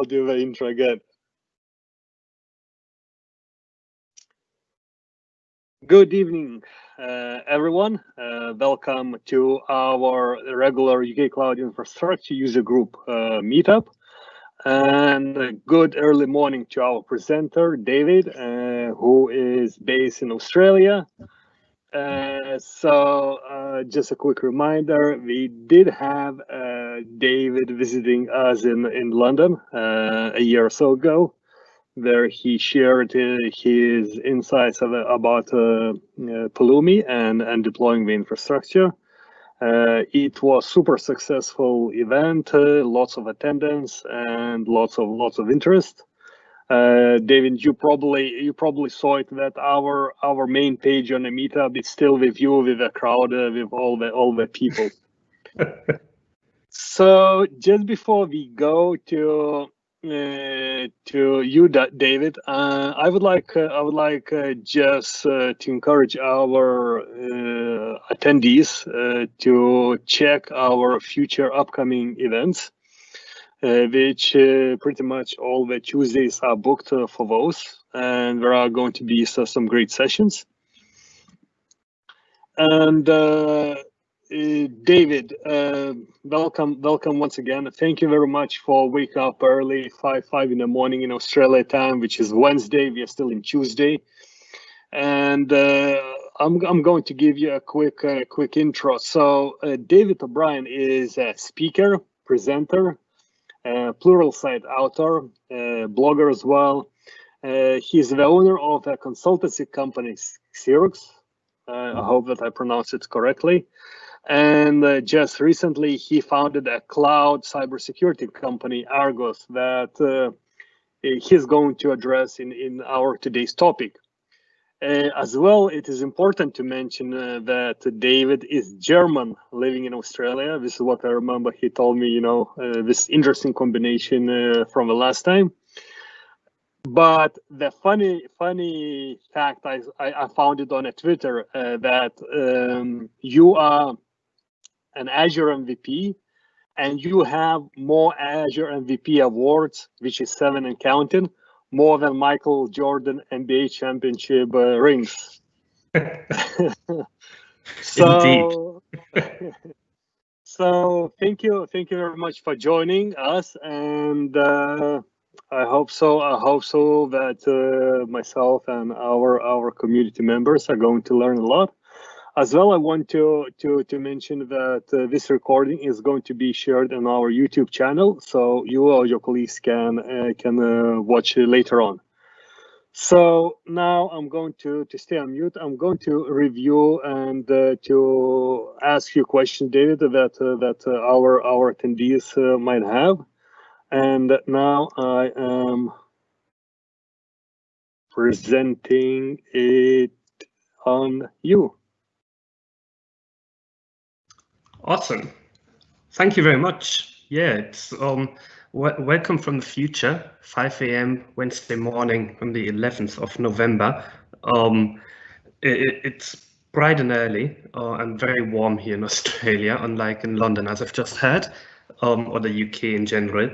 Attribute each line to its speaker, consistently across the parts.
Speaker 1: I'll do the intro again. Good evening, everyone. Welcome to our regular UK Cloud Infrastructure User Group meetup. And good early morning to our presenter, David, who is based in Australia. Just a quick reminder, we did have David visiting us in London a year or so ago, where he shared his insights about Pulumi and deploying the infrastructure. It was super successful event, lots of attendance and lots of interest. David, you probably saw it that our main page on the meetup is still with you, with the crowd, with all the people. So just before we go to you, David, I would like just to encourage our attendees to check our future upcoming events, which pretty much all the Tuesdays are booked for those, and there are going to be some great sessions. And David, welcome once again. Thank you very much for waking up early, 5 in the morning in Australia time, which is Wednesday. We are still in Tuesday, and I'm going to give you a quick intro. So David O'Brien is a speaker, presenter, Pluralsight author, blogger as well. He's the owner of a consultancy company, Xerox. I hope that I pronounced it correctly. And just recently, he founded a cloud cybersecurity company, ARGOS, that he's going to address in our today's topic. As well, it is important to mention that David is German, living in Australia. This is what I remember. He told me, this interesting combination from the last time. But the funny fact I found it on a Twitter that you are an Azure MVP, and you have more Azure MVP awards, which is 7 and counting, more than Michael Jordan NBA championship rings. So, so thank you very much for joining us, and I hope so that myself and our community members are going to learn a lot. As well, I want to mention that this recording is going to be shared on our YouTube channel, so you or your colleagues can watch it later on. So now I'm going to stay on mute. I'm going to review and to ask you questions, David, that our attendees might have. And now I am presenting it on you.
Speaker 2: Awesome. Thank you very much. Yeah, it's welcome from the future, 5 a.m. Wednesday morning on the 11th of November. It's bright and early and very warm here in Australia, unlike in London, as I've just heard, or the UK in general.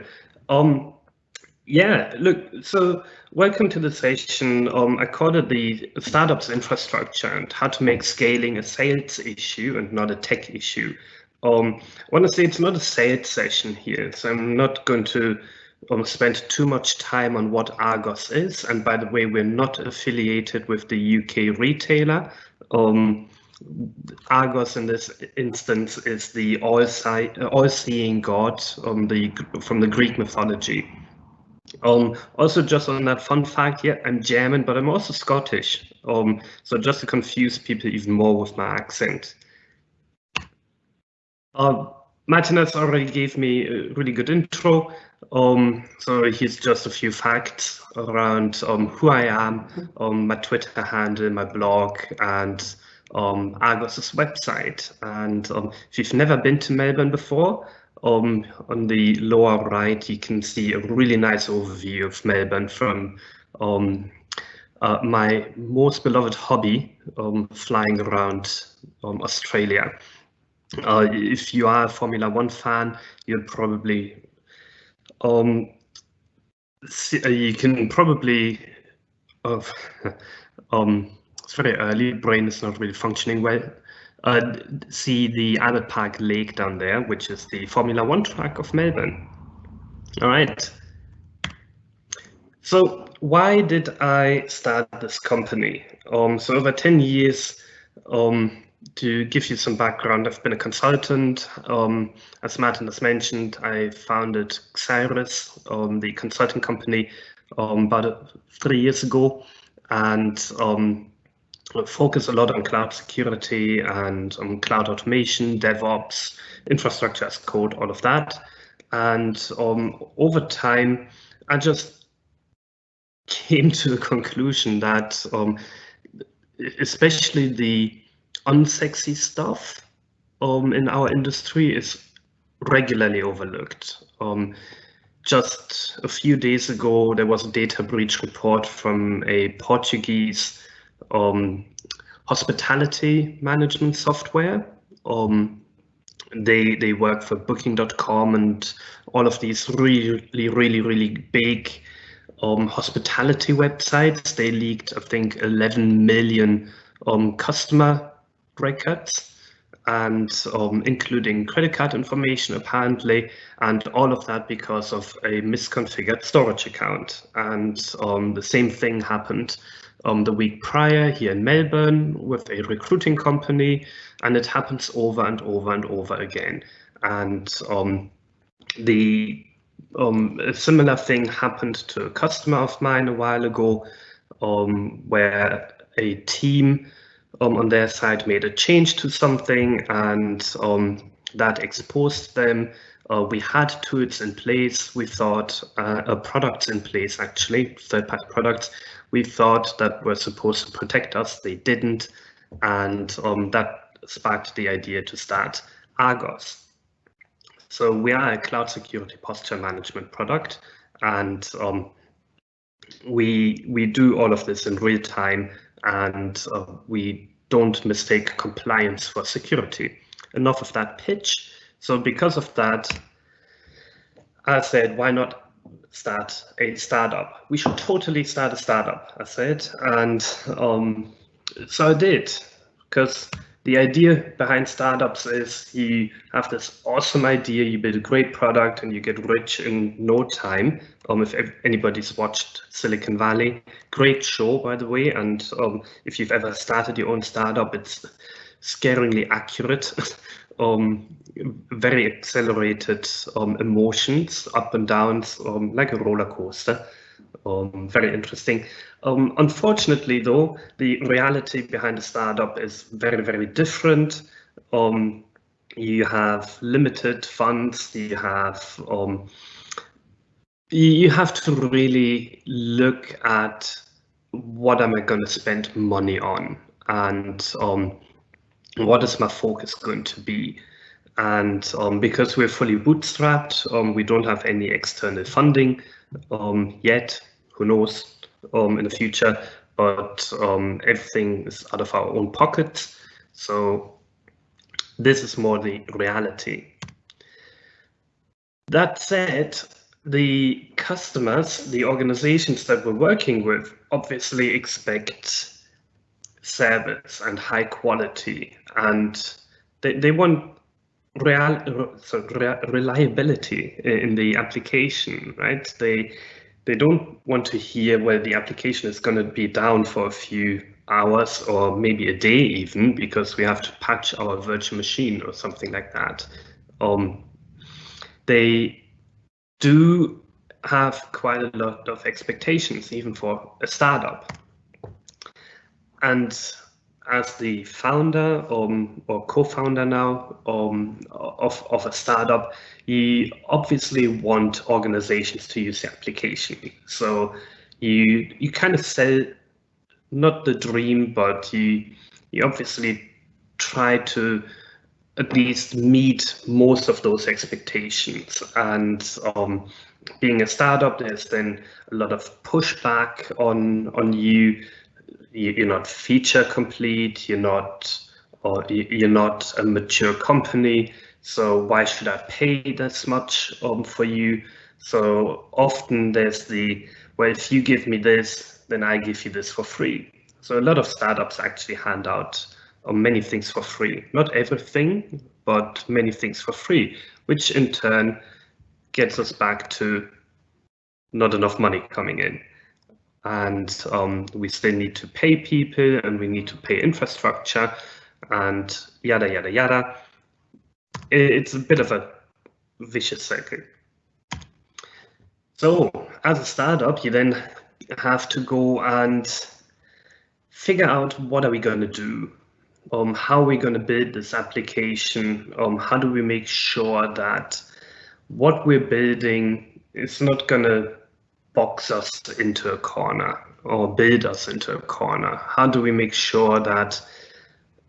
Speaker 2: Yeah, look, so welcome to the session. I call it the startups infrastructure and how to make scaling a sales issue and not a tech issue. Honestly, it's not a sales session here, so I'm not going to spend too much time on what ARGOS is. And by the way, we're not affiliated with the UK retailer. ARGOS in this instance is the all-seeing god from the Greek mythology. Also, just on that fun fact, yeah, I'm German, but I'm also Scottish. So just to confuse people even more with my accent. Martinez already gave me a really good intro. So here's just a few facts around who I am, my Twitter handle, my blog, and ARGOS's website. And if you've never been to Melbourne before, on the lower right, you can see a really nice overview of Melbourne from my most beloved hobby, flying around Australia. If you are a Formula One fan, you'll probably you can probably, it's very early, brain is not really functioning well. See the Albert Park Lake down there, which is the Formula One track of Melbourne. All right. So why did I start this company? So over 10 years, to give you some background, I've been a consultant. As Martin has mentioned, I founded Cyrus, the consulting company, about 3 years ago, and focus a lot on cloud security and cloud automation, DevOps, infrastructure as code, all of that. And over time, I just came to the conclusion that especially the unsexy stuff in our industry is regularly overlooked. Just a few days ago, there was a data breach report from a Portuguese hospitality management software. They work for Booking.com and all of these really big hospitality websites. They leaked, I think, 11 million customer records, and including credit card information apparently, and all of that because of a misconfigured storage account. And the same thing happened the week prior here in Melbourne with a recruiting company, and it happens over and over again. And a similar thing happened to a customer of mine a while ago, where a team on their side made a change to something, and that exposed them. We had tools in place. We thought products in place, actually, third-party products. We thought that were supposed to protect us. They didn't, and that sparked the idea to start ARGOS. So we are a cloud security posture management product, and we do all of this in real time, and we don't mistake compliance for security. Enough of that pitch. So because of that, I said, why not start a startup? We should totally start a startup, I said. And so I did, because the idea behind startups is you have this awesome idea, you build a great product, and you get rich in no time. If anybody's watched Silicon Valley, great show, by the way. And if you've ever started your own startup, it's scaringly accurate. Very accelerated emotions, up and downs, like a roller coaster. Very interesting. Unfortunately, though, the reality behind a startup is very different. You have limited funds. You have to really look at what am I going to spend money on, and what is my focus going to be. And because we're fully bootstrapped, we don't have any external funding yet. Who knows in the future, but everything is out of our own pockets. So this is more the reality. That said, the customers, the organizations that we're working with, obviously expect service and high quality, and they want reliability in the application, right? They don't want to hear where the application is going to be down for a few hours or maybe a day even, because we have to patch our virtual machine or something like that. They do have quite a lot of expectations, even for a startup. And as the founder or co-founder now of a startup, you obviously want organizations to use the application. So you kind of sell not the dream, but you obviously try to at least meet most of those expectations. And being a startup, there's then a lot of pushback on you. You're not feature complete, you're not a mature company, so why should I pay this much for you? So often there's the, well, if you give me this, then I give you this for free. So a lot of startups actually hand out many things for free. Not everything, but many things for free, which in turn gets us back to not enough money coming in. And we still need to pay people, and we need to pay infrastructure, and yada, yada, yada. It's a bit of a vicious cycle. So as a startup, you then have to go and figure out what are we going to do? How are we going to build this application? How do we make sure that what we're building is not going to box us into a corner or build us into a corner? How do we make sure that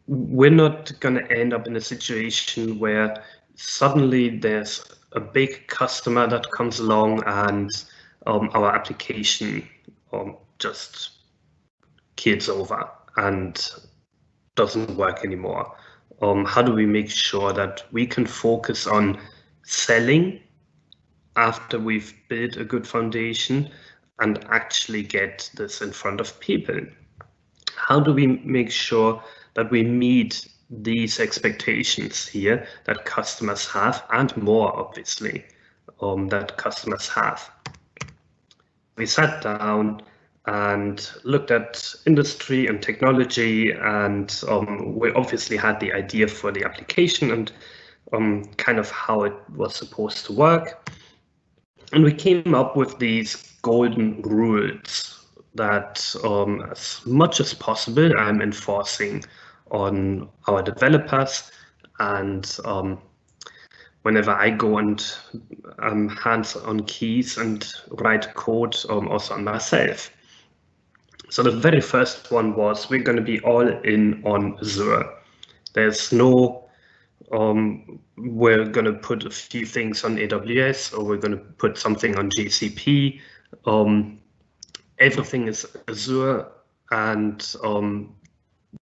Speaker 2: we're not going to end up in a situation where suddenly there's a big customer that comes along and our application just kills over and doesn't work anymore? How do we make sure that we can focus on selling after we've built a good foundation and actually get this in front of people? How do we make sure that we meet these expectations here that customers have, and more obviously, that customers have? We sat down and looked at industry and technology, and we obviously had the idea for the application and kind of how it was supposed to work. And we came up with these golden rules that as much as possible I'm enforcing on our developers, and whenever I go and hands on keys and write code also on myself. So the very first one was, we're going to be all in on Azure. There's no we're going to put a few things on AWS, or we're going to put something on GCP. Everything is Azure, and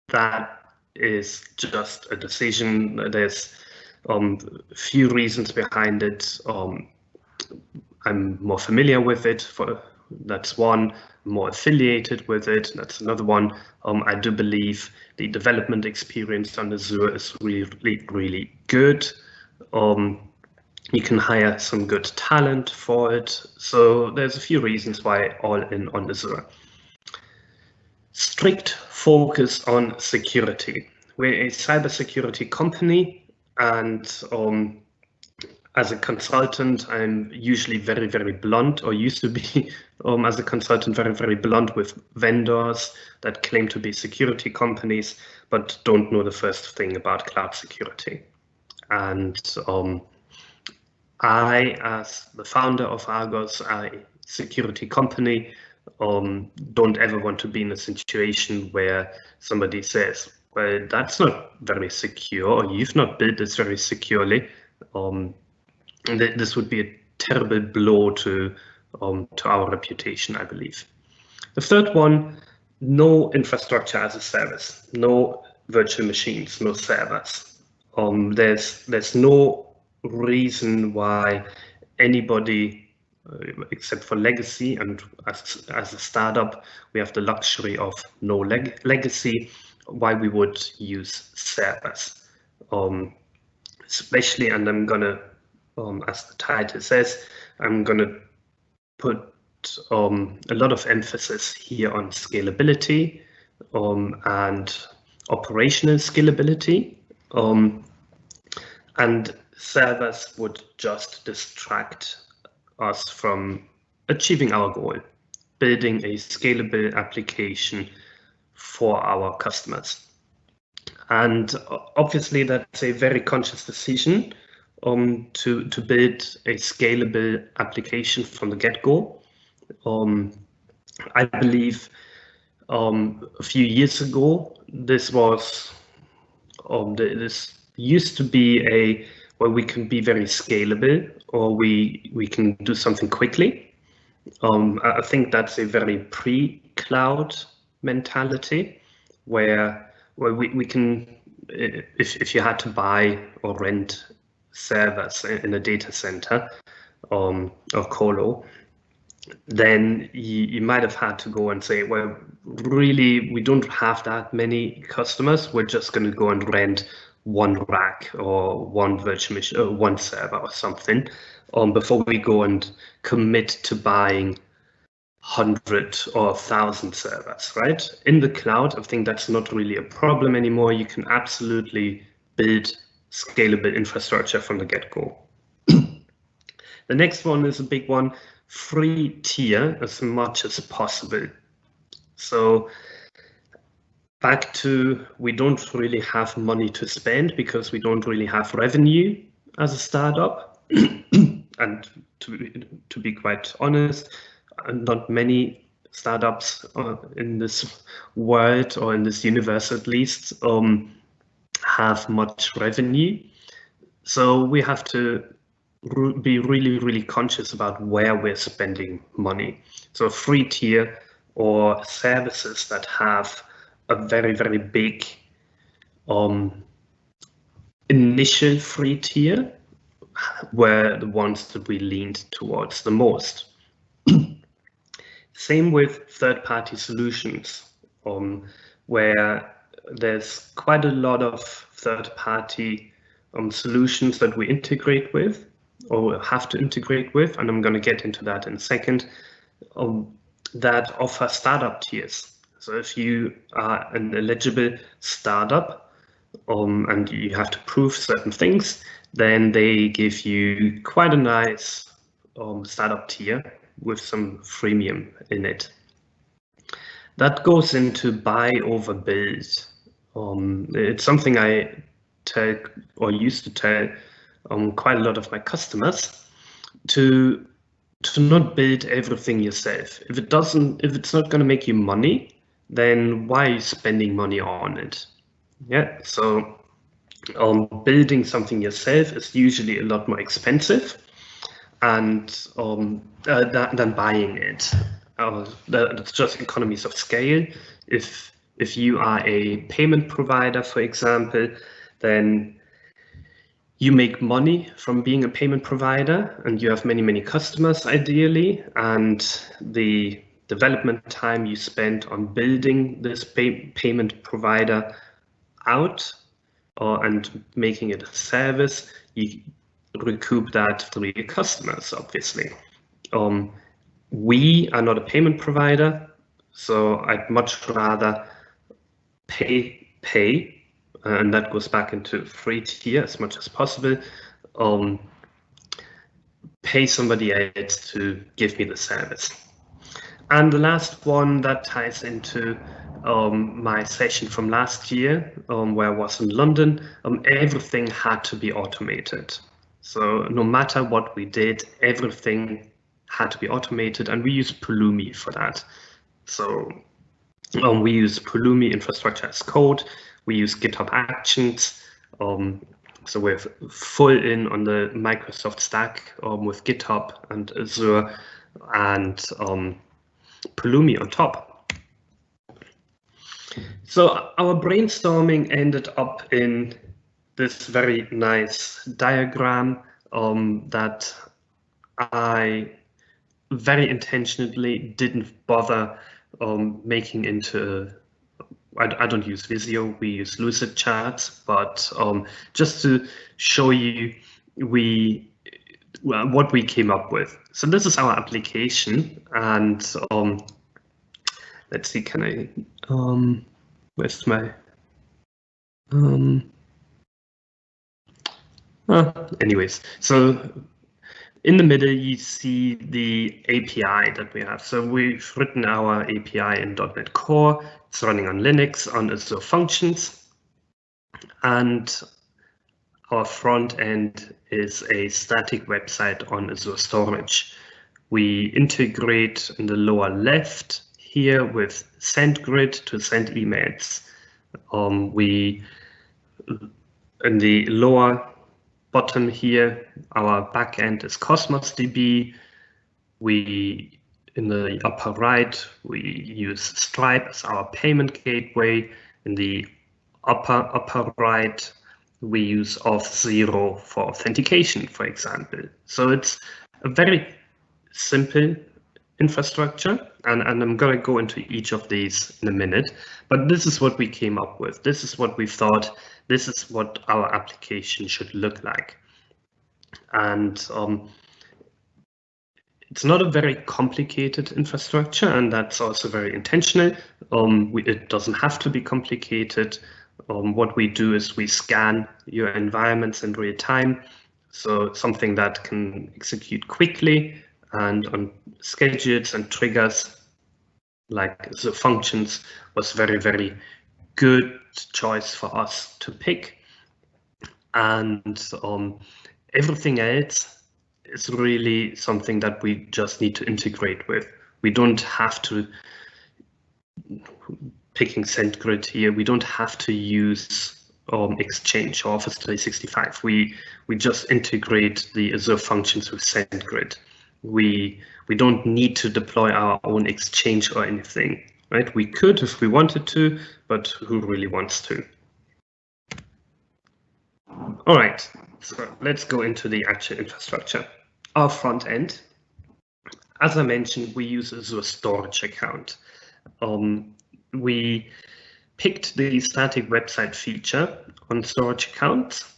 Speaker 2: that is just a decision. There's a few reasons behind it. I'm more familiar with it, that's one. More affiliated with it, that's another one. I do believe the development experience on Azure is really, really good. You can hire some good talent for it. So there's a few reasons why all in on Azure. Strict focus on security. We're a cybersecurity company, and as a consultant, I'm usually very, very blunt, or used to be as a consultant, very, very blunt with vendors that claim to be security companies, but don't know the first thing about cloud security. And I, as the founder of ARGOS, a security company, don't ever want to be in a situation where somebody says, well, that's not very secure, or you've not built this very securely. This would be a terrible blow to our reputation, I believe. The third one, no infrastructure as a service, no virtual machines, no servers. There's no reason why anybody, except for legacy, and as a startup, we have the luxury of no legacy, why we would use servers. Especially, and I'm gonna, as the title says, I'm gonna put a lot of emphasis here on scalability and operational scalability. And servers would just distract us from achieving our goal, building a scalable application for our customers. And obviously that's a very conscious decision to build a scalable application from the get-go. I believe a few years ago, this was this used to be where we can be very scalable, or we can do something quickly. I think that's a very pre-cloud mentality, where we can, if you had to buy or rent servers in a data center, or colo, then you might have had to go and say, well, really, we don't have that many customers. We're just going to go and rent one rack or one virtual machine, or one server or something, before we go and commit to buying 100 or 1,000 servers, right? In the cloud, I think that's not really a problem anymore. You can absolutely build scalable infrastructure from the get-go. The next one is a big one, free tier as much as possible. So back to, we don't really have money to spend because we don't really have revenue as a startup. And to be quite honest, not many startups in this world, or in this universe at least, have much revenue. So we have to be really conscious about where we're spending money. So a free tier or services that have a very big initial free tier were the ones that we leaned towards the most. Same with third-party solutions, where there's quite a lot of third-party solutions that we integrate with, or have to integrate with, and I'm going to get into that in a second, that offer startup tiers. So if you are an eligible startup and you have to prove certain things, then they give you quite a nice startup tier with some freemium in it. That goes into buy over build. It's something I tell, or used to tell, quite a lot of my customers, to not build everything yourself. If it's not going to make you money, then why are you spending money on it? Yeah, so building something yourself is usually a lot more expensive and than buying it. That's just economies of scale. If you are a payment provider, for example, then you make money from being a payment provider, and you have many customers ideally, and the development time you spend on building this payment provider out and making it a service, you recoup that through your customers, obviously. We are not a payment provider, so I'd much rather pay, and that goes back into free tier as much as possible. Pay somebody else to give me the service. And the last one that ties into my session from last year, where I was in London, everything had to be automated. So no matter what we did, everything had to be automated, and we use Pulumi for that. So we use Pulumi infrastructure as code. We use GitHub Actions. So we're full in on the Microsoft stack with GitHub and Azure and Pulumi on top. So our brainstorming ended up in this very nice diagram that I very intentionally didn't bother making into, I don't use Visio, we use Lucid Charts, but just to show you what we came up with. So this is our application, and let's see, can I, where's my, anyways, so in the middle, you see the API that we have. So we've written our API in .NET Core. It's running on Linux, on Azure Functions. And our front end is a static website on Azure Storage. We integrate in the lower left here with SendGrid to send emails. In the lower bottom here, our backend is Cosmos DB. In the upper right, we use Stripe as our payment gateway. In the upper right, we use Auth0 for authentication, for example. So it's a very simple infrastructure, and I'm going to go into each of these in a minute, but this is what we came up with. This is what we thought, this is what our application should look like. And it's not a very complicated infrastructure, and that's also very intentional. It doesn't have to be complicated. What we do is we scan your environments in real time, so something that can execute quickly and on schedules and triggers, like the functions, was very, very good choice for us to pick. And everything else is really something that we just need to integrate with. We don't have to, picking SendGrid here, we don't have to use Exchange or Office 365. We just integrate the Azure functions with SendGrid. We don't need to deploy our own Exchange or anything, right? We could if we wanted to, but who really wants to? All right, so let's go into the actual infrastructure. Our front end, as I mentioned, we use Azure Storage Account. We picked the static website feature on storage accounts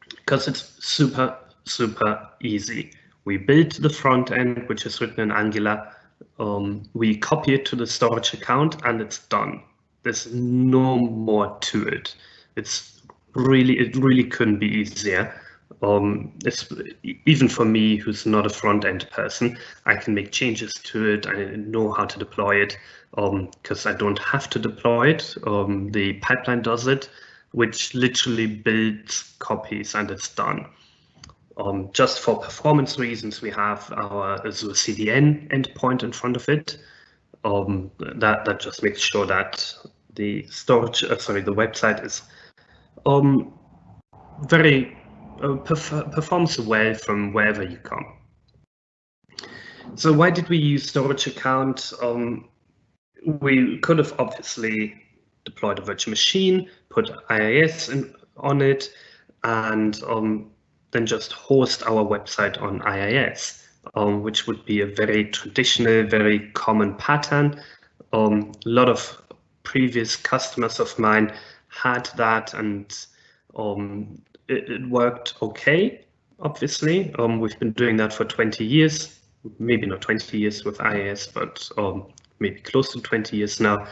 Speaker 2: because it's super, super easy. We build the front end, which is written in Angular. We copy it to the storage account and it's done. There's no more to it. It really couldn't be easier. It's even for me, who's not a front end person, I can make changes to it. I know how to deploy it because I don't have to deploy it. The pipeline does it, which literally builds copies and it's done. Just for performance reasons, we have our Azure CDN endpoint in front of it. That just makes sure that the storage, the website is very performs well from wherever you come. So why did we use storage account? We could have obviously deployed a virtual machine, put IIS on it, and then just host our website on IIS, which would be a very traditional, very common pattern. A lot of previous customers of mine had that, and it worked okay, obviously. We've been doing that for 20 years, maybe not 20 years with IIS, but maybe close to 20 years now.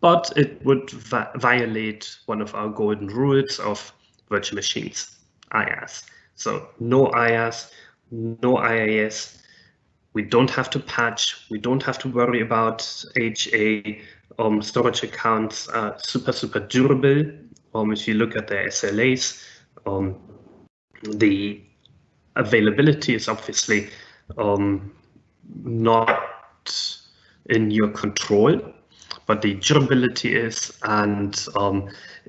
Speaker 2: But it would violate one of our golden rules of virtual machines, IaaS. So no IaaS, no IaaS. We don't have to patch. We don't have to worry about HA. Storage accounts are super, super durable. If you look at their SLAs, the availability is obviously not in your control, but the durability is, and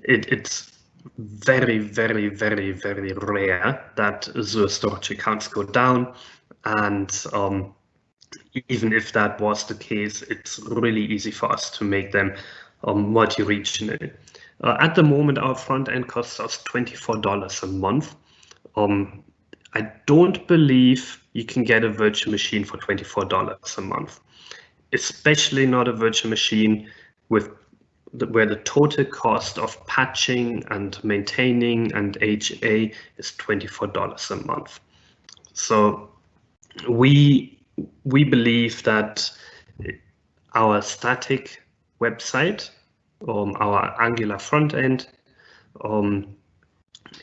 Speaker 2: it's very, very, very, very rare that Azure storage accounts go down. And even if that was the case, it's really easy for us to make them multi-regional. At the moment, our front end costs us $24 a month. I don't believe you can get a virtual machine for $24 a month, especially not a virtual machine with where the total cost of patching and maintaining and HA is $24 a month. So we believe that our static website, our Angular front end,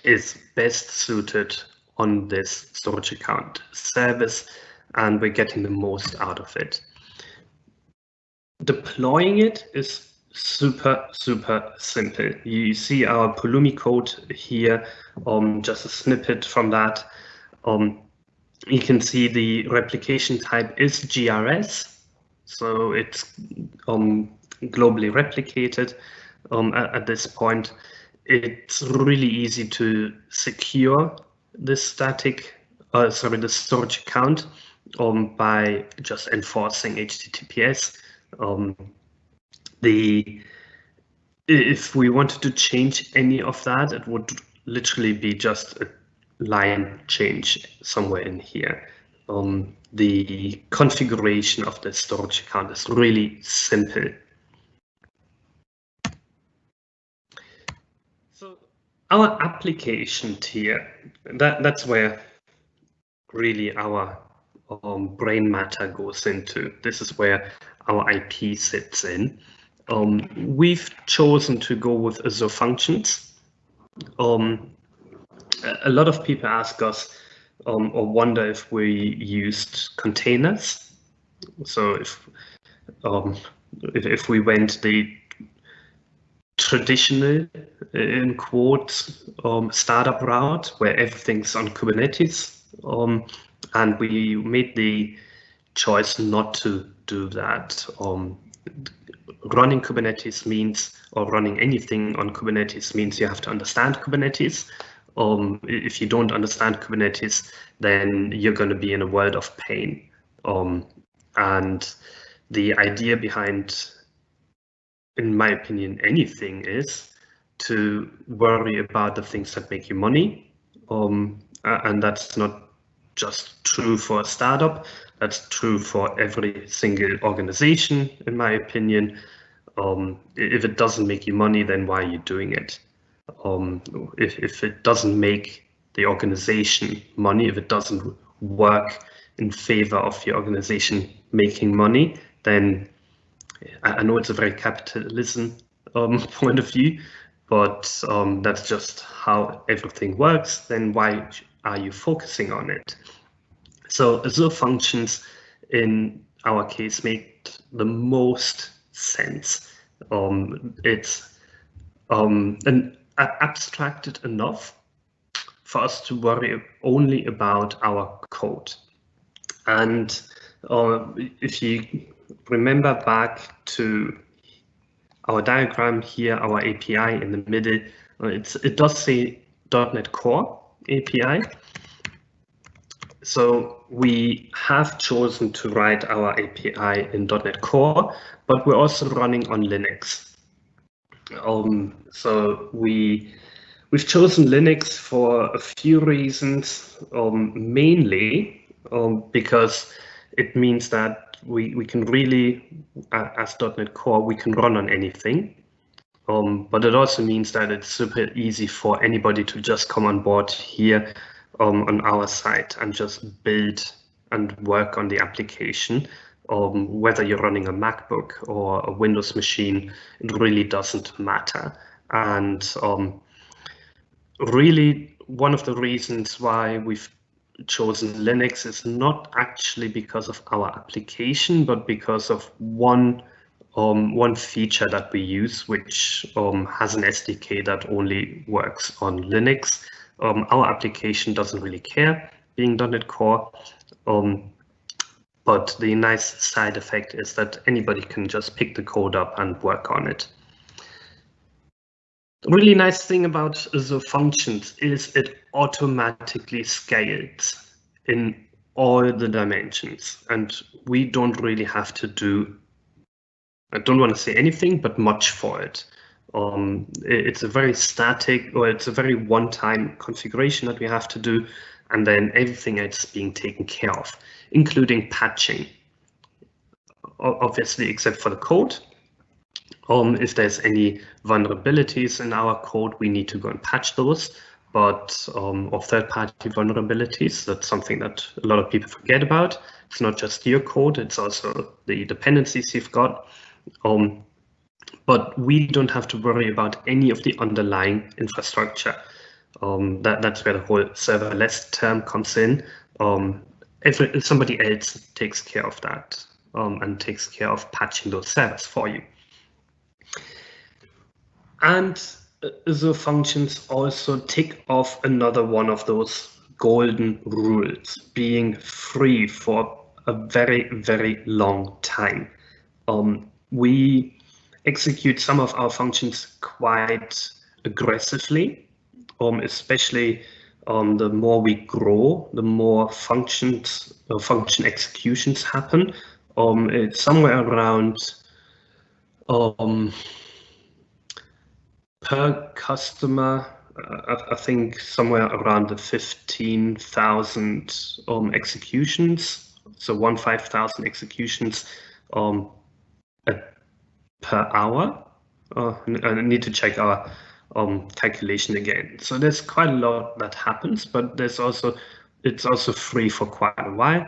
Speaker 2: is best suited on this storage account service, and we're getting the most out of it. Deploying it is super, super simple. You see our Pulumi code here, just a snippet from that. You can see the replication type is GRS, so it's globally replicated at this point. It's really easy to secure this static, the storage account by just enforcing HTTPS. If we wanted to change any of that, it would literally be just a line change somewhere in here. The configuration of the storage account is really simple. So our application tier, that's where really our brain matter goes into. This is where our IP sits in. We've chosen to go with Azure Functions. A lot of people ask us or wonder if we used containers. So if we went the traditional, in quotes, startup route where everything's on Kubernetes, and we made the choice not to do that. Running Kubernetes means, or running anything on Kubernetes means you have to understand Kubernetes. If you don't understand Kubernetes, then you're going to be in a world of pain. And the idea behind, in my opinion, anything is to worry about the things that make you money. And that's not just true for a startup, that's true for every single organization, in my opinion. If it doesn't make you money, then why are you doing it? If it doesn't make the organization money, if it doesn't work in favor of your organization making money, then I know it's a very capitalism point of view, but that's just how everything works. Then why are you focusing on it? So Azure Functions in our case make the most sense. It's abstracted enough for us to worry only about our code. And if you remember back to our diagram here, our API in the middle, it does say .NET Core API. So we have chosen to write our API in .NET Core, but we're also running on Linux. So we've chosen Linux for a few reasons, mainly because it means that we can really, as .NET Core, we can run on anything. But it also means that it's super easy for anybody to just come on board here on our site and just build and work on the application. Whether you're running a MacBook or a Windows machine, it really doesn't matter. And really, one of the reasons why we've chosen Linux is not actually because of our application, but because of one feature that we use, which has an SDK that only works on Linux. Our application doesn't really care being .NET Core, but the nice side effect is that anybody can just pick the code up and work on it. The really nice thing about Azure Functions is it automatically scales in all the dimensions, and we don't really have to do, I don't want to say anything, but much for it. It's a very static, or it's a very one-time configuration that we have to do, and then everything else is being taken care of, including patching, obviously, except for the code. If there's any vulnerabilities in our code, we need to go and patch those. But of third-party vulnerabilities, that's something that a lot of people forget about. It's not just your code, it's also the dependencies you've got. But we don't have to worry about any of the underlying infrastructure. That's where the whole serverless term comes in. Somebody else takes care of that and takes care of patching those servers for you. And Azure Functions also tick off another one of those golden rules, being free for a very, very long time. We execute some of our functions quite aggressively, especially the more we grow, the more function executions happen. It's somewhere around per customer I think somewhere around the 15,000 executions, so 15,000 executions per hour. I need to check our calculation again. So there's quite a lot that happens, but it's also free for quite a while.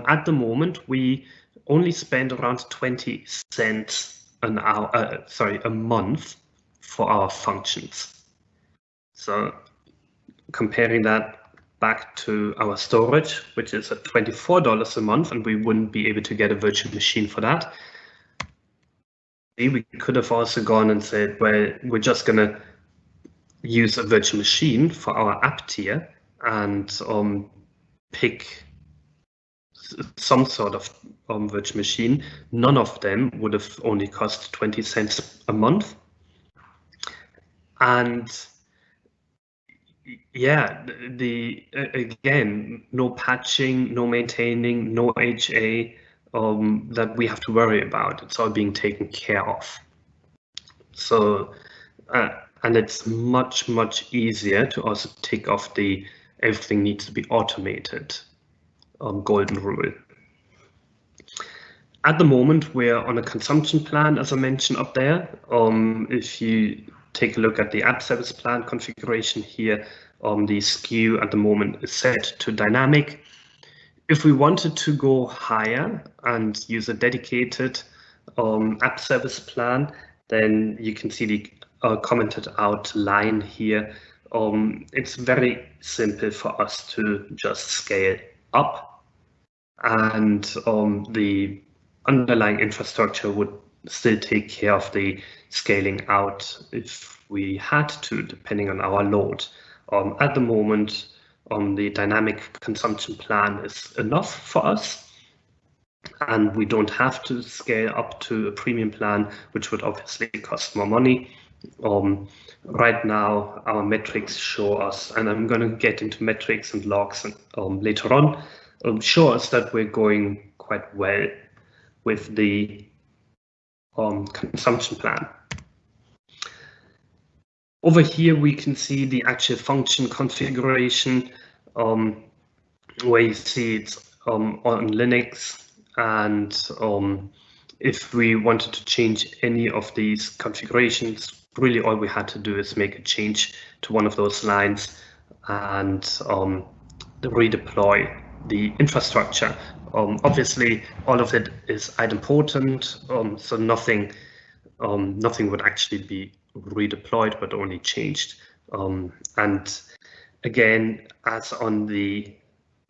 Speaker 2: At the moment, we only spend around 20 cents an hour, a month for our functions. So comparing that back to our storage, which is at $24 a month, and we wouldn't be able to get a virtual machine for that. We could have also gone and said, well, we're just going to use a virtual machine for our app tier and pick some sort of virtual machine. None of them would have only cost 20 cents a month. And yeah, again, no patching, no maintaining, no HA that we have to worry about. It's all being taken care of. So, and it's much easier to also tick off the everything needs to be automated golden rule. At the moment, we're on a consumption plan, as I mentioned up there. If you take a look at the app service plan configuration here, the SKU at the moment is set to dynamic. If we wanted to go higher and use a dedicated app service plan, then you can see the commented out line here. It's very simple for us to just scale up, and the underlying infrastructure would still take care of the scaling out if we had to, depending on our load. At the moment, the dynamic consumption plan is enough for us, and we don't have to scale up to a premium plan, which would obviously cost more money. Right now, our metrics show us, and I'm going to get into metrics and logs later on, show us that we're going quite well with the consumption plan. Over here, we can see the actual function configuration, where you see it's on Linux, and if we wanted to change any of these configurations, really all we had to do is make a change to one of those lines and redeploy the infrastructure. Obviously, all of it is idempotent, so nothing would actually be redeployed, but only changed. And again, as on the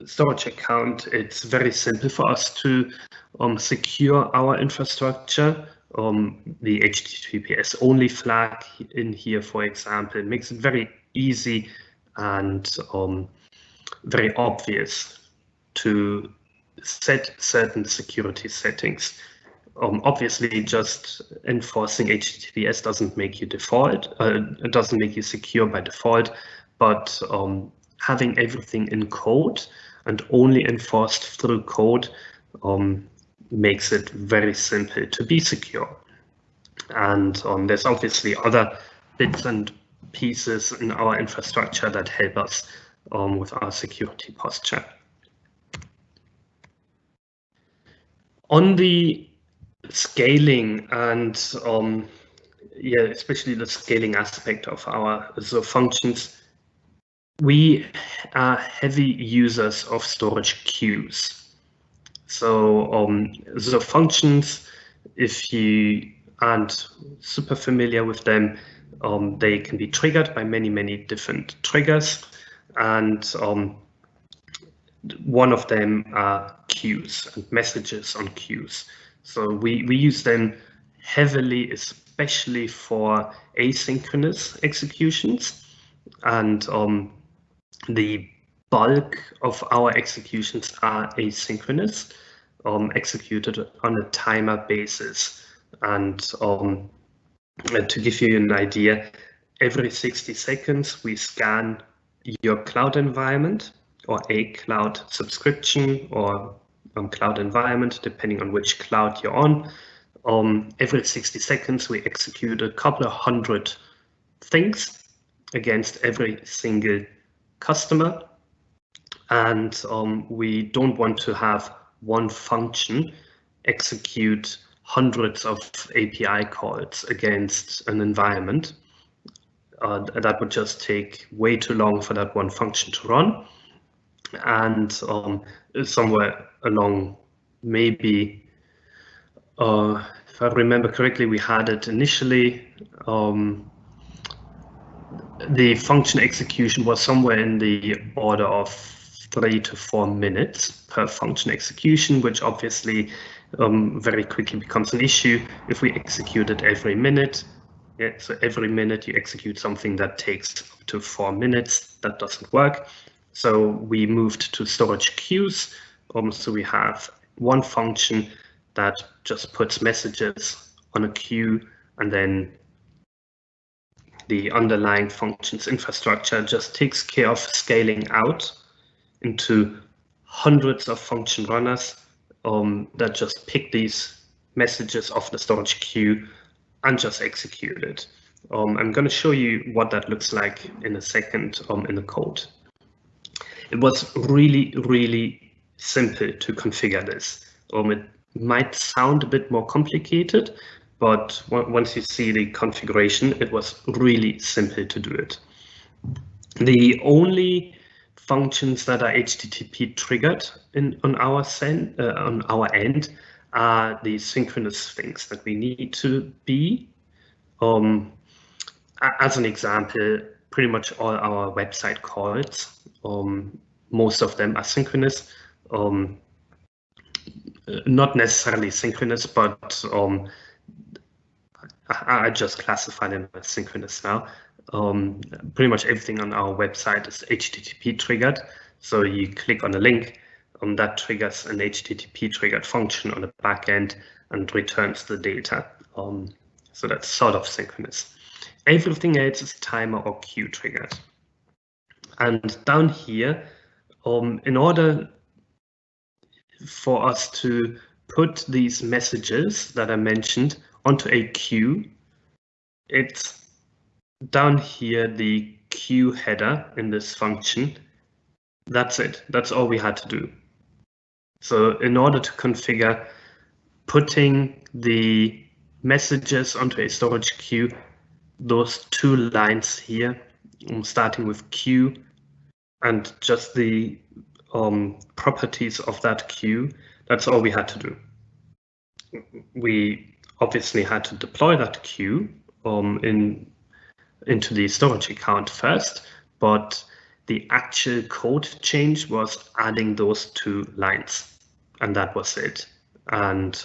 Speaker 2: storage account, it's very simple for us to secure our infrastructure. The HTTPS only flag in here, for example, makes it very easy and very obvious to set certain security settings. Obviously, just enforcing HTTPS doesn't make you default. It doesn't make you secure by default, but having everything in code and only enforced through code makes it very simple to be secure. And there's obviously other bits and pieces in our infrastructure that help us with our security posture. On the scaling and especially the scaling aspect of our Azure functions, we are heavy users of storage queues. So Azure functions, if you aren't super familiar with them, they can be triggered by many different triggers, and one of them are queues and messages on queues. So we use them heavily, especially for asynchronous executions, and the bulk of our executions are asynchronous, executed on a timer basis. And to give you an idea, every 60 seconds we scan your cloud environment or a cloud subscription or cloud environment, depending on which cloud you're on. Every 60 seconds we execute a couple of hundred things, against every single customer. And we don't want to have one function execute hundreds of API calls against an environment. That would just take way too long for that one function to run. And somewhere along, maybe, if I remember correctly, we had it initially. The function execution was somewhere in the order of 3 to 4 minutes per function execution, which obviously very quickly becomes an issue if we execute it every minute. Yeah, so every minute you execute something that takes up to 4 minutes. That doesn't work. So we moved to storage queues. So we have one function that just puts messages on a queue, and then the underlying functions infrastructure just takes care of scaling out into hundreds of function runners that just pick these messages off the storage queue and just execute it. I'm going to show you what that looks like in a second in the code. It was really, really simple to configure this. It might sound a bit more complicated, but once you see the configuration, it was really simple to do it. The only functions that are HTTP triggered on our end are the synchronous things that we need to be. As an example, pretty much all our website calls, most of them are synchronous. Not necessarily synchronous, but I just classify them as synchronous now. Pretty much everything on our website is HTTP triggered. So you click on a link, that triggers an HTTP triggered function on the back end and returns the data. So that's sort of synchronous. Everything else is timer or queue triggered. And down here, in order for us to put these messages that I mentioned onto a queue, it's down here, the queue header in this function. That's it. That's all we had to do. So in order to configure putting the messages onto a storage queue, those 2 lines here, starting with queue and just the properties of that queue, that's all we had to do. We obviously had to deploy that queue into the storage account first, but the actual code change was adding those 2 lines, and that was it. And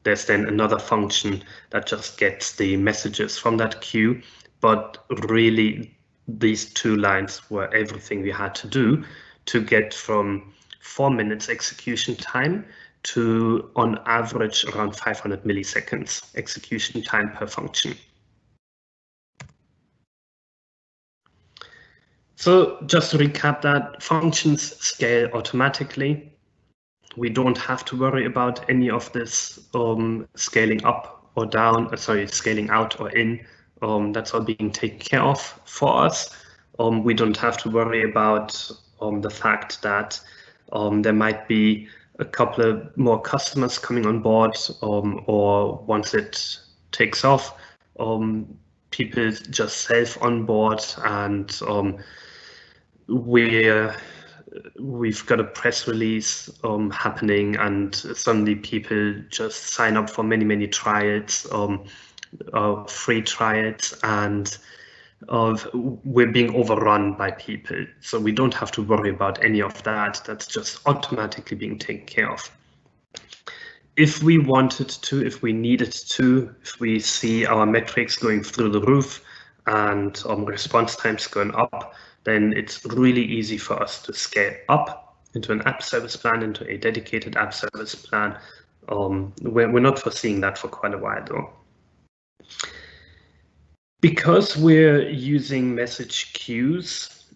Speaker 2: there's then another function that just gets the messages from that queue, but really these 2 lines were everything we had to do to get from 4 minutes execution time to, on average, around 500 milliseconds execution time per function. So just to recap that, functions scale automatically. We don't have to worry about any of this scaling up or down, scaling out or in. That's all being taken care of for us. We don't have to worry about the fact that there might be a couple of more customers coming on board, or once it takes off, people just self-onboard, and we've got a press release happening, and suddenly people just sign up for many trials, free trials, and we're being overrun by people. So we don't have to worry about any of that. That's just automatically being taken care of. If we wanted to, if we needed to, if we see our metrics going through the roof and response times going up, then it's really easy for us to scale up into an app service plan, into a dedicated app service plan. We're not foreseeing that for quite a while though. Because we're using message queues,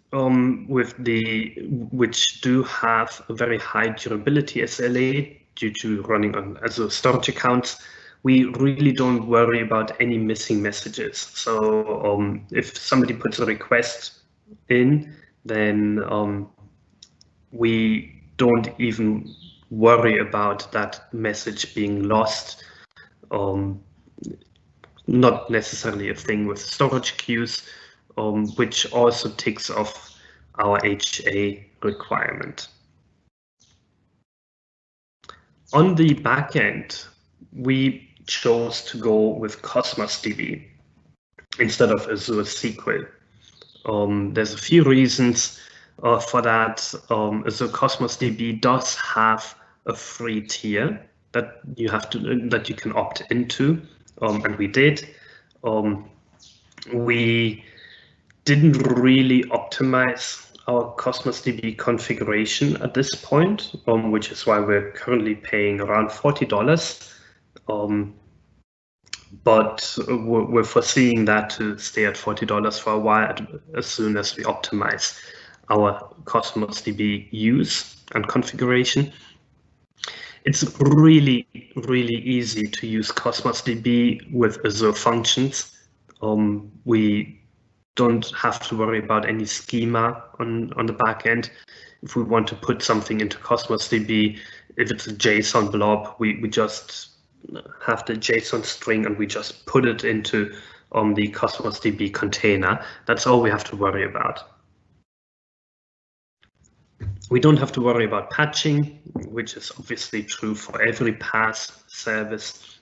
Speaker 2: which do have a very high durability SLA due to running on Azure storage accounts, we really don't worry about any missing messages. So if somebody puts a request in, then we don't even worry about that message being lost. Not necessarily a thing with storage queues, which also ticks off our HA requirement. On the backend, we chose to go with Cosmos DB instead of Azure SQL. There's a few reasons for that. Azure Cosmos DB does have a free tier that you can opt into, and we did. We didn't really optimize our Cosmos DB configuration at this point, which is why we're currently paying around $40. But we're foreseeing that to stay at $40 for a while as soon as we optimize our Cosmos DB use and configuration. It's really, really easy to use Cosmos DB with Azure functions. We don't have to worry about any schema on the back end. If we want to put something into Cosmos DB, if it's a JSON blob, we just have the JSON string and we just put it into the Cosmos DB container. That's all we have to worry about. We don't have to worry about patching, which is obviously true for every PaaS service.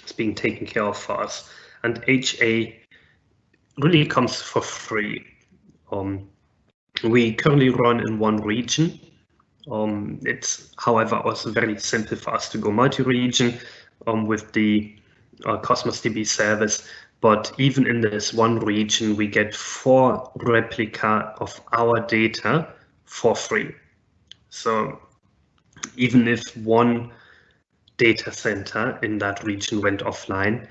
Speaker 2: It's being taken care of for us. And HA really comes for free. We currently run in one region. It's, however, also very simple for us to go multi-region with the Cosmos DB service. But even in this one region, we get 4 replica of our data for free. So even if one data center in that region went offline,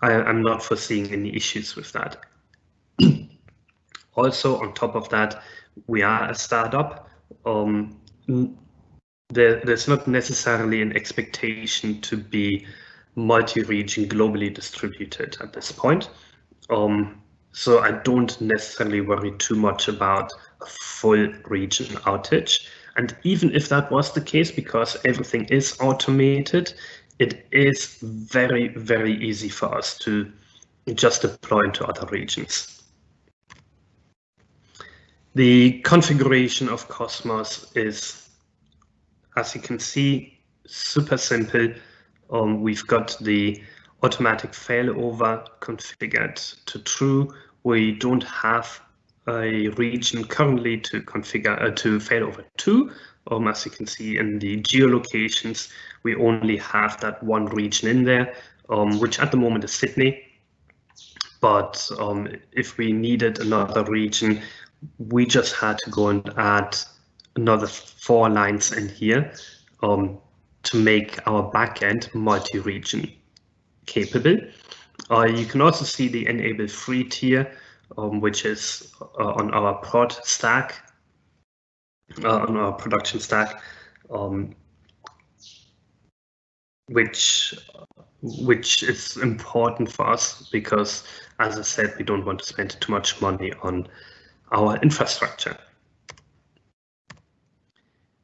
Speaker 2: I'm not foreseeing any issues with that. Also, on top of that, we are a startup. There's not necessarily an expectation to be multi-region globally distributed at this point. So I don't necessarily worry too much about a full region outage. And even if that was the case, because everything is automated, it is very, very easy for us to just deploy into other regions. The configuration of Cosmos is, as you can see, super simple. We've got the automatic failover configured to true. We don't have a region currently to configure to failover to. As you can see in the geolocations, we only have that one region in there, which at the moment is Sydney. But if we needed another region, we just had to go and add another 4 lines in here to make our backend multi-region capable. You can also see the enable free tier, which is on our prod stack, on our production stack, which is important for us because, as I said, we don't want to spend too much money on our infrastructure.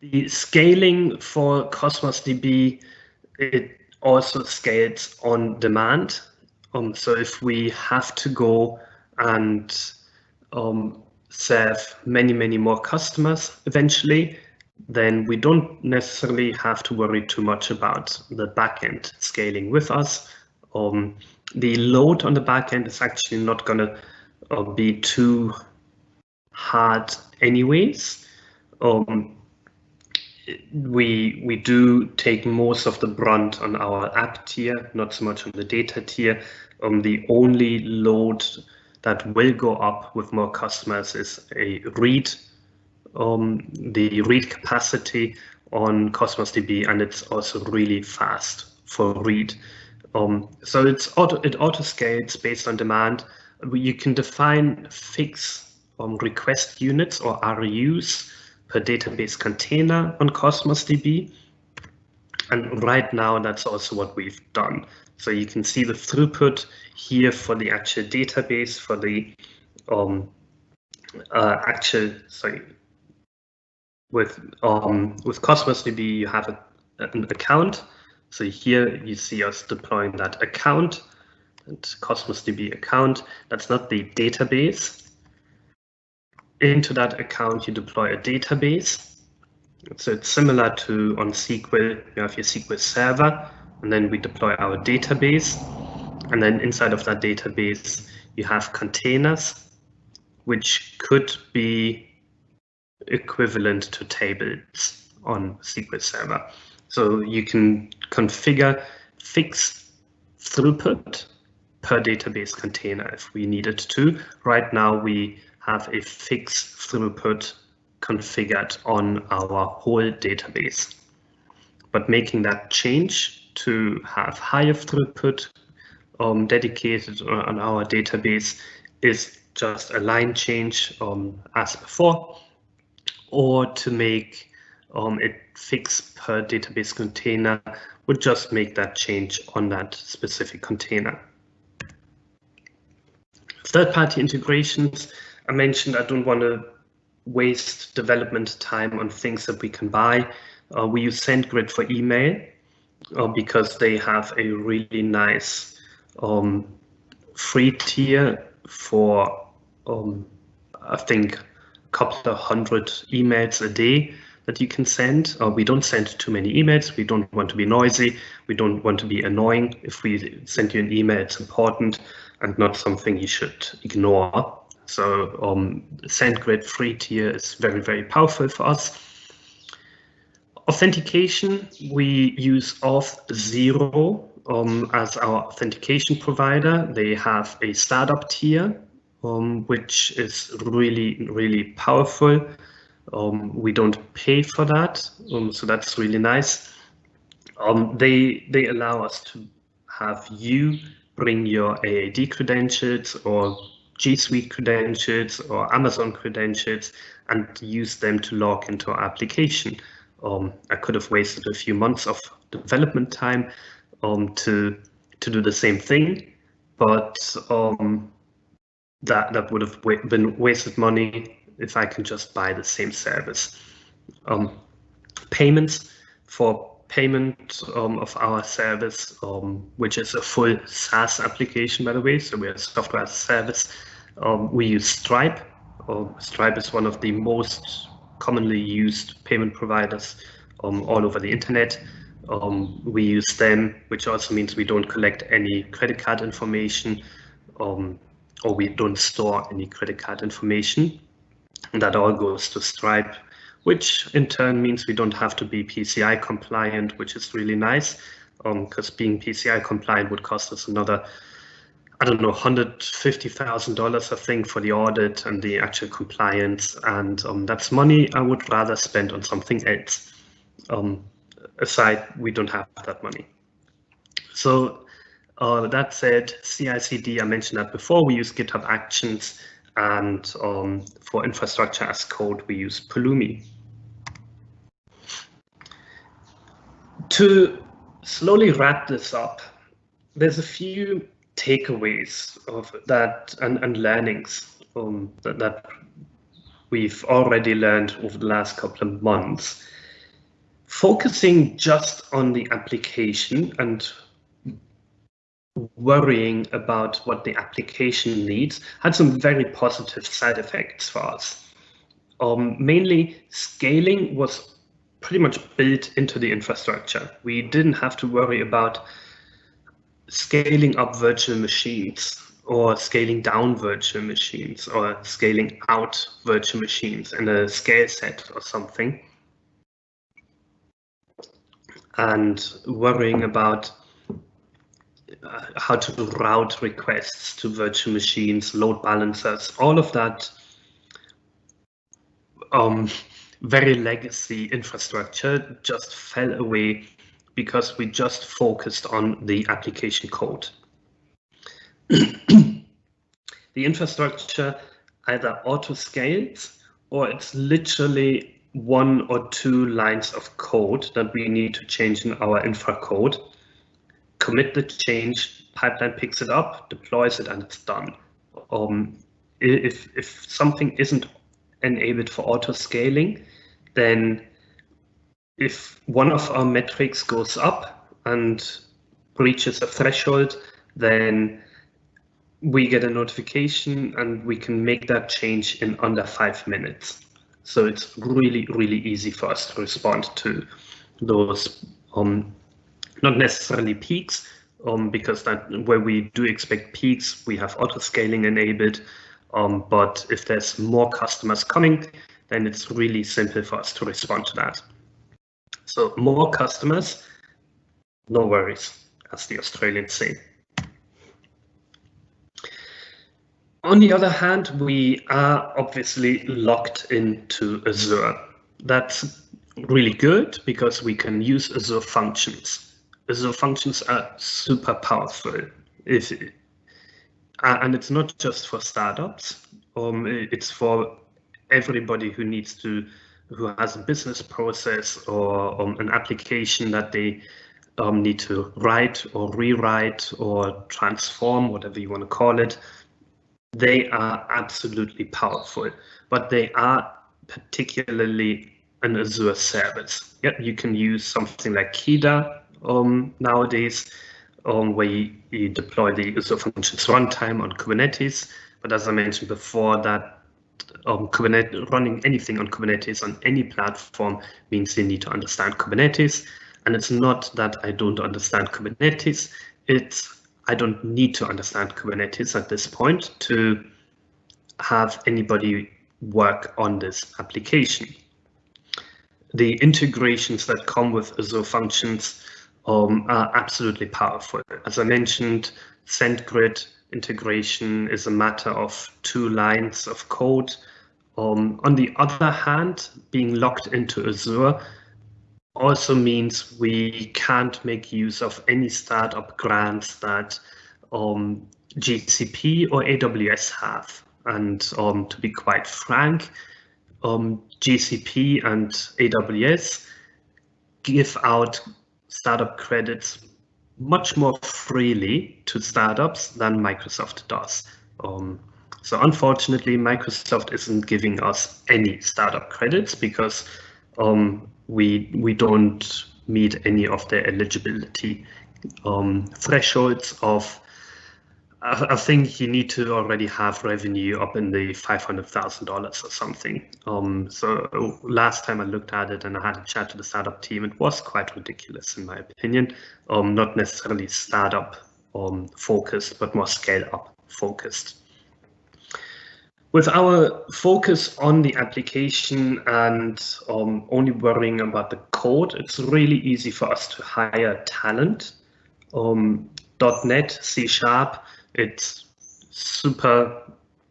Speaker 2: The scaling for Cosmos DB, it also scales on demand. So if we have to go and serve many more customers eventually, then we don't necessarily have to worry too much about the backend scaling with us. The load on the backend is actually not going to be too hard anyways. We do take most of the brunt on our app tier, not so much on the data tier. The only load that will go up with more customers is a read, the read capacity on Cosmos DB, and it's also really fast for read. So it auto scales based on demand. You can define fixed request units or RUs per database container on Cosmos DB. And right now, that's also what we've done. So you can see the throughput here for the actual database, for the with Cosmos DB, you have an account. So here you see us deploying that account, and Cosmos DB account. That's not the database. Into that account, you deploy a database. So it's similar to on SQL, you have your SQL server, and then we deploy our database. And then inside of that database, you have containers, which could be equivalent to tables on SQL Server. So you can configure fixed throughput per database container if we needed to. Right now, we have a fixed throughput configured on our whole database. But making that change to have higher throughput dedicated on our database is just a line change as before, or to make it fixed per database container would just make that change on that specific container. Third-party integrations, I mentioned I don't want to waste development time on things that we can buy. We use SendGrid for email because they have a really nice free tier for I think a couple of hundred emails a day that you can send. We don't send too many emails. We don't want to be noisy. We don't want to be annoying. If we send you an email, it's important and not something you should ignore. So SendGrid free tier is very, very powerful for us. Authentication, we use Auth0 as our authentication provider. They have a startup tier, which is really, really powerful. We don't pay for that, so that's really nice. They allow us to have you bring your AAD credentials or G Suite credentials or Amazon credentials and use them to log into our application. I could have wasted a few months of development time to do the same thing, but that would have been wasted money if I can just buy the same service. Payments for payment of our service, which is a full SaaS application, by the way, so we are software as a service. We use Stripe. Stripe is one of the most commonly used payment providers all over the internet. We use them, which also means we don't collect any credit card information, or we don't store any credit card information. And that all goes to Stripe, which in turn means we don't have to be PCI compliant, which is really nice, because being PCI compliant would cost us another, I don't know, $150,000, I think, for the audit and the actual compliance. And that's money I would rather spend on something else. Aside, we don't have that money. So that said, CI/CD, I mentioned that before, we use GitHub Actions, and for infrastructure as code, we use Pulumi. To slowly wrap this up, there's a few takeaways of that and learnings that we've already learned over the last couple of months. Focusing just on the application and worrying about what the application needs had some very positive side effects for us. Mainly, scaling was pretty much built into the infrastructure. We didn't have to worry about scaling up virtual machines or scaling down virtual machines or scaling out virtual machines in a scale set or something, and worrying about how to route requests to virtual machines, load balancers, all of that very legacy infrastructure just fell away because we just focused on the application code. The infrastructure either auto scales or it's literally 1 or 2 lines of code that we need to change in our infra code, commit the change, pipeline picks it up, deploys it, and it's done. If something isn't enabled for auto scaling, then if one of our metrics goes up and reaches a threshold, then we get a notification and we can make that change in under 5 minutes. So it's really, really easy for us to respond to those, not necessarily peaks, because that where we do expect peaks, we have auto scaling enabled. But if there's more customers coming, then it's really simple for us to respond to that. So more customers, no worries, as the Australians say. On the other hand, we are obviously locked into Azure. That's really good because we can use Azure functions. Azure functions are super powerful. And it's not just for startups. It's for everybody who has a business process or an application that they need to write or rewrite or transform, whatever you want to call it. They are absolutely powerful, but they are particularly an Azure service. Yep, you can use something like Kida nowadays, where you deploy the Azure Functions runtime on Kubernetes. But as I mentioned before, that running anything on Kubernetes on any platform means you need to understand Kubernetes. And it's not that I don't understand Kubernetes, it's I don't need to understand Kubernetes at this point to have anybody work on this application. The integrations that come with Azure Functions are absolutely powerful. As I mentioned, SendGrid integration is a matter of 2 lines of code. On the other hand, being locked into Azure also means we can't make use of any startup grants that GCP or AWS have. And to be quite frank, GCP and AWS give out startup credits much more freely to startups than Microsoft does. So unfortunately, Microsoft isn't giving us any startup credits because we don't meet any of their eligibility thresholds of, I think you need to already have revenue up in the $500,000 or something. So last time I looked at it and I had a chat to the startup team, it was quite ridiculous in my opinion. Not necessarily startup focused, but more scale up focused. With our focus on the application and only worrying about the code, it's really easy for us to hire talent. .NET, C#, it's super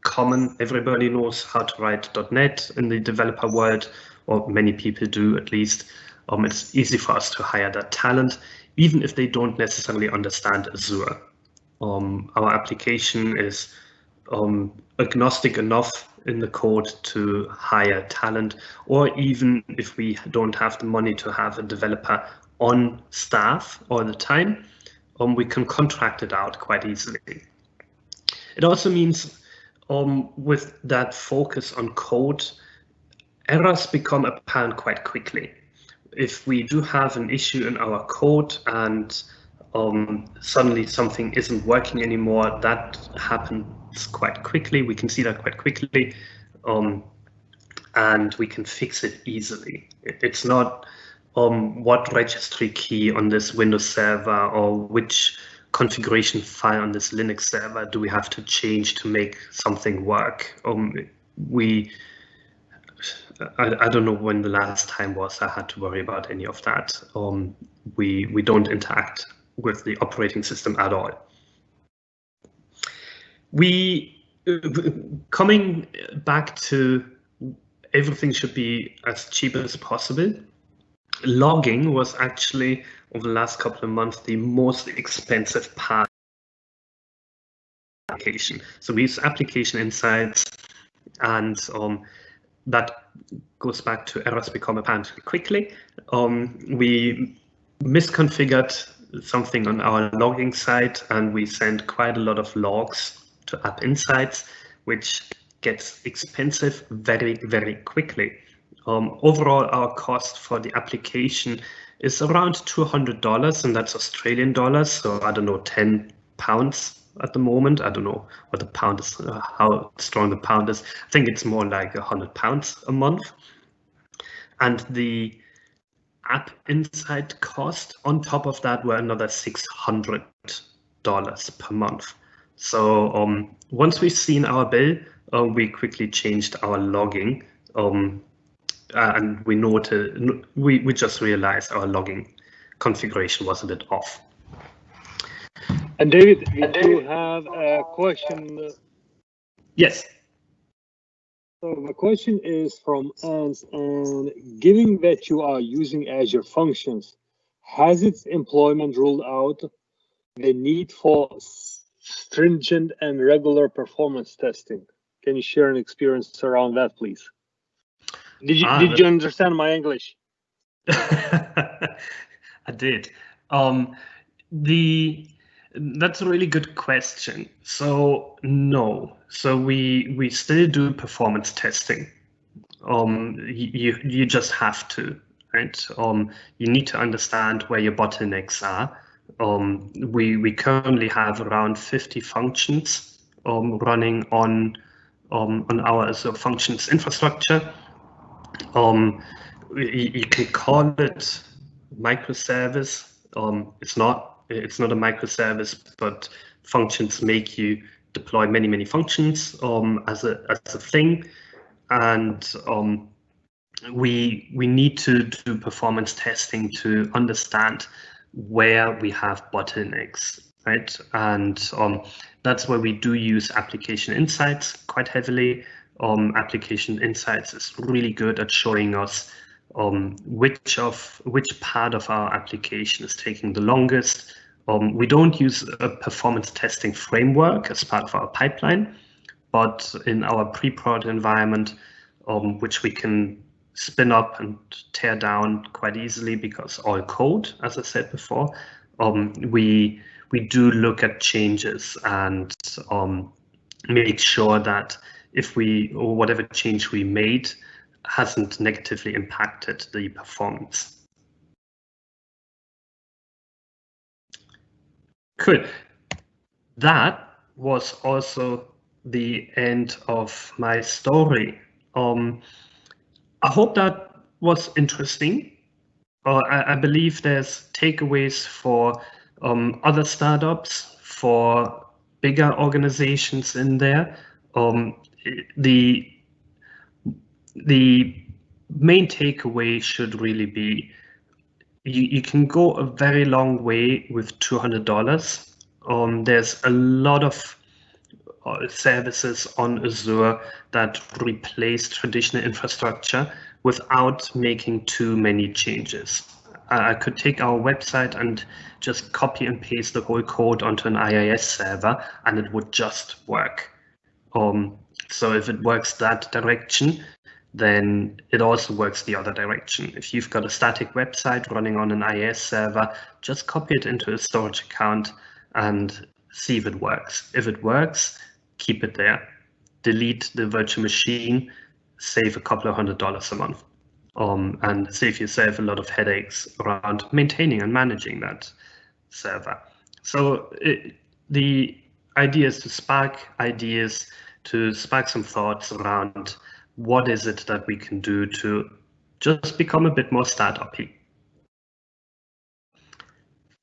Speaker 2: common. Everybody knows how to write .NET in the developer world, or many people do at least. It's easy for us to hire that talent, even if they don't necessarily understand Azure. Our application is agnostic enough in the code to hire talent, or even if we don't have the money to have a developer on staff all the time, we can contract it out quite easily. It also means with that focus on code, errors become apparent quite quickly. If we do have an issue in our code and suddenly something isn't working anymore, that happens quite quickly. We can see that quite quickly, and we can fix it easily. It's not what registry key on this Windows server or which configuration file on this Linux server do we have to change to make something work. I don't know when the last time was I had to worry about any of that. We don't interact with the operating system at all. Coming back to everything should be as cheap as possible. Logging was actually, over the last couple of months, the most expensive part of the application. So we use application insights, and that goes back to errors become apparent quickly. We misconfigured something on our logging side, and we sent quite a lot of logs to App Insights, which gets expensive very, very quickly. Overall, our cost for the application is around $200, and that's Australian dollars. So I don't know, £10 at the moment. I don't know what the pound is, how strong the pound is. I think it's more like £100 a month. And the App Insight cost on top of that were another $600 per month. So once we've seen our bill, we quickly changed our logging, and we just realized our logging configuration was a bit off.
Speaker 1: And David, we do have a question.
Speaker 2: Yes.
Speaker 1: So the question is from Ans, and given that you are using Azure Functions, has its employment ruled out the need for stringent and regular performance testing? Can you share an experience around that, please? Did you understand my English?
Speaker 2: I did. That's a really good question. So no. So we still do performance testing. You just have to, right? You need to understand where your bottlenecks are. We currently have around 50 functions running on our Azure Functions infrastructure. You can call it microservice. It's not a microservice, but functions make you deploy many functions as a thing, and we need to do performance testing to understand where we have bottlenecks, right? And that's where we do use Application Insights quite heavily. Application Insights is really good at showing us which part of our application is taking the longest. We don't use a performance testing framework as part of our pipeline, but in our pre-prod environment, which we can spin up and tear down quite easily because all code, as I said before, we do look at changes and make sure that or whatever change we made hasn't negatively impacted the performance. Cool. That was also the end of my story. I hope that was interesting. I believe there's takeaways for other startups, for bigger organizations in there. The main takeaway should really be you can go a very long way with $200. There's a lot of services on Azure that replace traditional infrastructure without making too many changes. I could take our website and just copy and paste the whole code onto an IIS server and it would just work. So if it works that direction, then it also works the other direction. If you've got a static website running on an IIS server, just copy it into a storage account and see if it works. If it works, keep it there. Delete the virtual machine, save a couple of $100 a month, and save yourself a lot of headaches around maintaining and managing that server. So the idea is to spark ideas, to spark some thoughts around what is it that we can do to just become a bit more startup-y.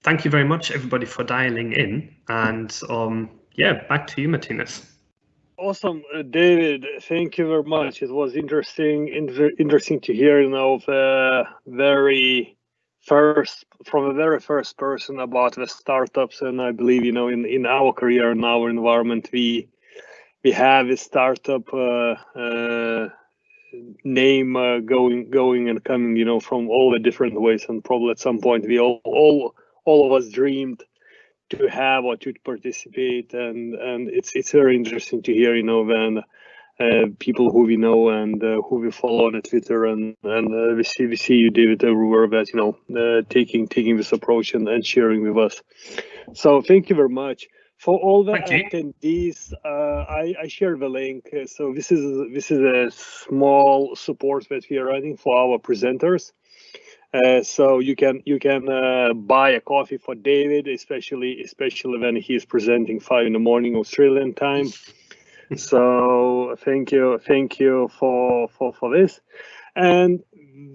Speaker 2: Thank you very much, everybody, for dialing in. And yeah, back to you, Martinez.
Speaker 1: Awesome, David. Thank you very much. It was interesting to hear, from the very first person about the startups. And I believe, in our career, in our environment, we have a startup name going and coming, from all the different ways. And probably at some point, we all of us dreamed to have or to participate, and it's very interesting to hear, when people who we know and who we follow on Twitter, and we see you, David, everywhere that taking this approach and sharing with us. So thank you very much. For all the attendees, I share the link. So this is a small support that we are running for our presenters. So you can buy a coffee for David, especially when he is presenting 5 in the morning Australian time. So thank you for this. And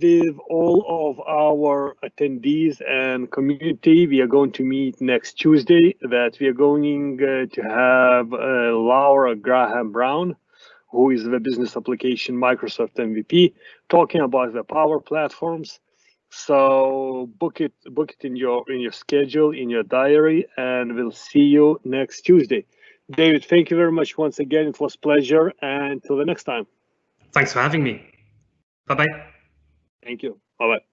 Speaker 1: with all of our attendees and community, we are going to meet next Tuesday. That we are going to have Laura Graham Brown, who is the business application Microsoft MVP, talking about the Power Platforms. So book it in your schedule, in your diary, and we'll see you next Tuesday. David, thank you very much once again. It was a pleasure, and till the next time.
Speaker 2: Thanks for having me. Bye-bye.
Speaker 1: Thank you. Bye-bye.